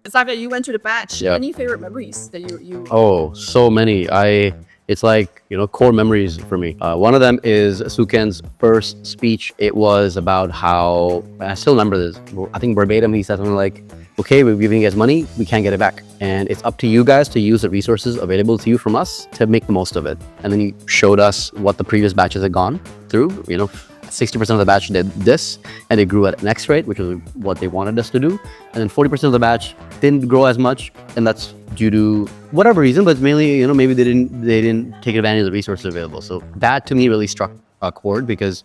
Xavier, you went to the batch. Yeah. Any favorite memories that you? Oh, so many. It's like, core memories for me. One of them is Suken's first speech. It was about how, I still remember this. I think verbatim, he said something like, okay, we're giving you guys money, we can't get it back. And it's up to you guys to use the resources available to you from us to make the most of it. And then he showed us what the previous batches had gone through. 60% of the batch did this, and they grew at an X rate, which was what they wanted us to do. And then 40% of the batch didn't grow as much, and that's due to whatever reason, but mainly, maybe they didn't take advantage of the resources available. So that to me really struck a chord, because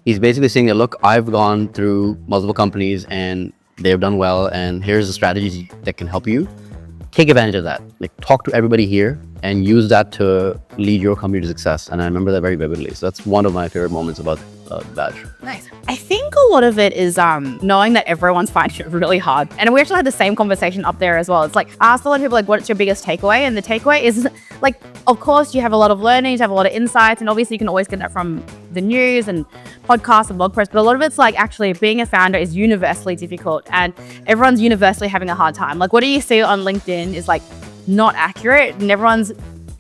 he's basically saying that, look, I've gone through multiple companies and they've done well, and here's the strategies that can help you. Take advantage of that. Like, talk to everybody here and use that to lead your company to success. And I remember that very vividly. So that's one of my favorite moments about the batch. Nice. I think a lot of it is knowing that everyone's finding it really hard. And we actually had the same conversation up there as well. It's like, I asked a lot of people, like, what's your biggest takeaway? And the takeaway is, like, of course, you have a lot of learnings, you have a lot of insights, and obviously you can always get that from the news and podcasts and blog posts. But a lot of it's like, actually, being a founder is universally difficult, and everyone's universally having a hard time. Like, what do you see on LinkedIn is like not accurate, and everyone's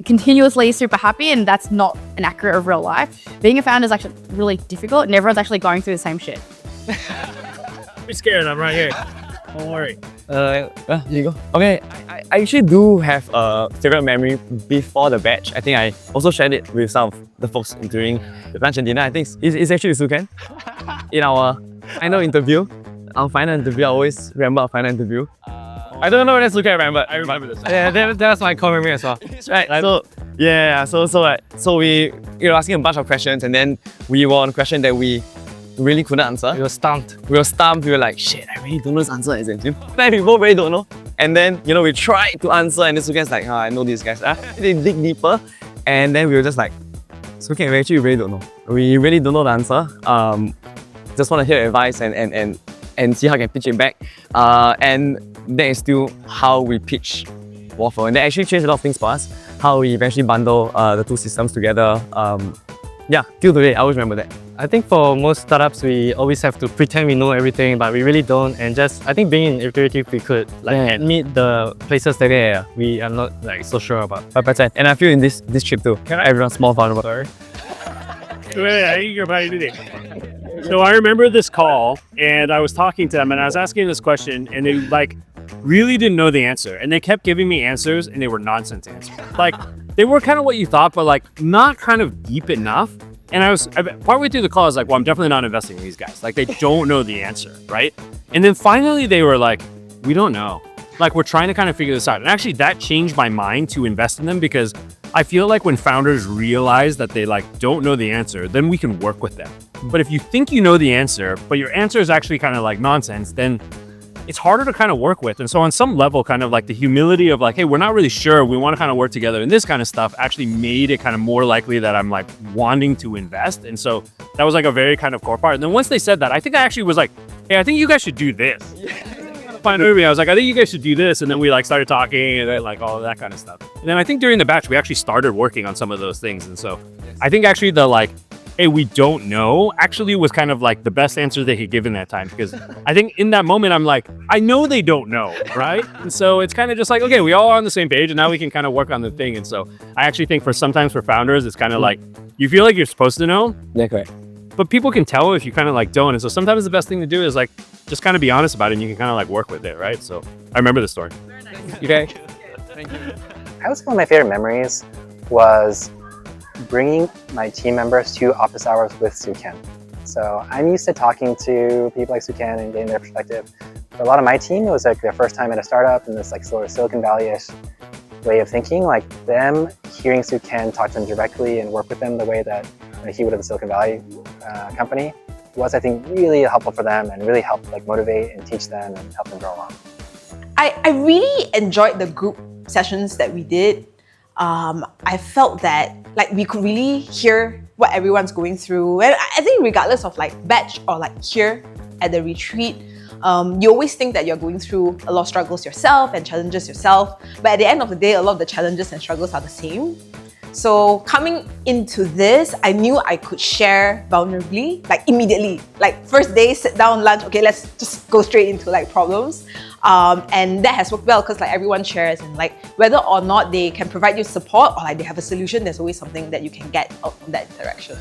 continuously super happy, and that's not an accurate of real life. Being a founder is actually really difficult, and everyone's actually going through the same shit. Don't be scared, I'm right here. Don't worry. Here you go. Okay, I actually do have a favorite memory before the batch. I think I also shared it with some of the folks during the lunch and dinner. I think it's actually Suken. In our final interview, I always remember our final interview. I don't know whether Suken remember. I remember this. Yeah, that was my core memory as well. Right. So we were asking a bunch of questions, and then we were on a question that we really couldn't answer. We were stumped. We were like, shit, I really don't know this answer, is it? Then we both really don't know. And then, we tried to answer, and then Suken's like, I know these guys. They dig deeper. And then we were just like, Suken, we actually really don't know. We really don't know the answer. Just want to hear advice and see how I can pitch it back. And that is still how we pitch Waffle. And that actually changed a lot of things for us. How we eventually bundle the two systems together. Till today, I always remember that. I think for most startups, we always have to pretend we know everything, but we really don't. And I think being in Iterative, we could admit the places that we are not so sure about. 5%. And I feel in this trip too. Everyone's more vulnerable. Sorry. So I remember this call, and I was talking to them, and I was asking this question, and they really didn't know the answer, and they kept giving me answers, and they were nonsense answers. They were kind of what you thought, but not kind of deep enough. And partway through the call, I was like, well, I'm definitely not investing in these guys. They don't know the answer, right? And then finally they were like, we don't know. We're trying to kind of figure this out. And actually that changed my mind to invest in them, because I feel like when founders realize that they don't know the answer, then we can work with them. But if you think you know the answer, but your answer is actually kind of nonsense, then it's harder to kind of work with. And so on some level, kind of the humility of hey, we're not really sure, we want to kind of work together, and this kind of stuff actually made it kind of more likely that I'm wanting to invest. And so that was a very kind of core part. And then once they said that, I think I actually was hey, I think you guys should do this. I was I think you guys should do this. And then we started talking, and then all of that kind of stuff. And then I think during the batch, we actually started working on some of those things. And so I think actually the hey, we don't know, actually was kind of the best answer they could give in that time. Because I think in that moment, I'm I know they don't know, right? And so it's kind of just okay, we all are on the same page, and now we can kind of work on the thing. And so I actually think sometimes for founders, it's kind of you feel like you're supposed to know. Yeah, correct. But people can tell if you kind of don't. And so sometimes the best thing to do is just kind of be honest about it, and you can kind of work with it, right? So I remember the story. Okay. Thank you. I would say one of my favorite memories was bringing my team members to office hours with Suken. So I'm used to talking to people like Suken and getting their perspective. For a lot of my team, it was their first time at a startup in this sort of Silicon Valley-ish way of thinking. Them hearing Suken talk to them directly and work with them the way that he would at the Silicon Valley company was, I think, really helpful for them, and really helped motivate and teach them and help them grow along. I really enjoyed the group sessions that we did. I felt that we could really hear what everyone's going through. And I think regardless of batch or here at the retreat, you always think that you're going through a lot of struggles yourself and challenges yourself. But at the end of the day, a lot of the challenges and struggles are the same. So coming into this, I knew I could share vulnerably, like immediately. Like first day, sit down, lunch, okay, let's just go straight into like problems. And that has worked well because like everyone shares, and like whether or not they can provide you support or like they have a solution, there's always something that you can get out from that interaction.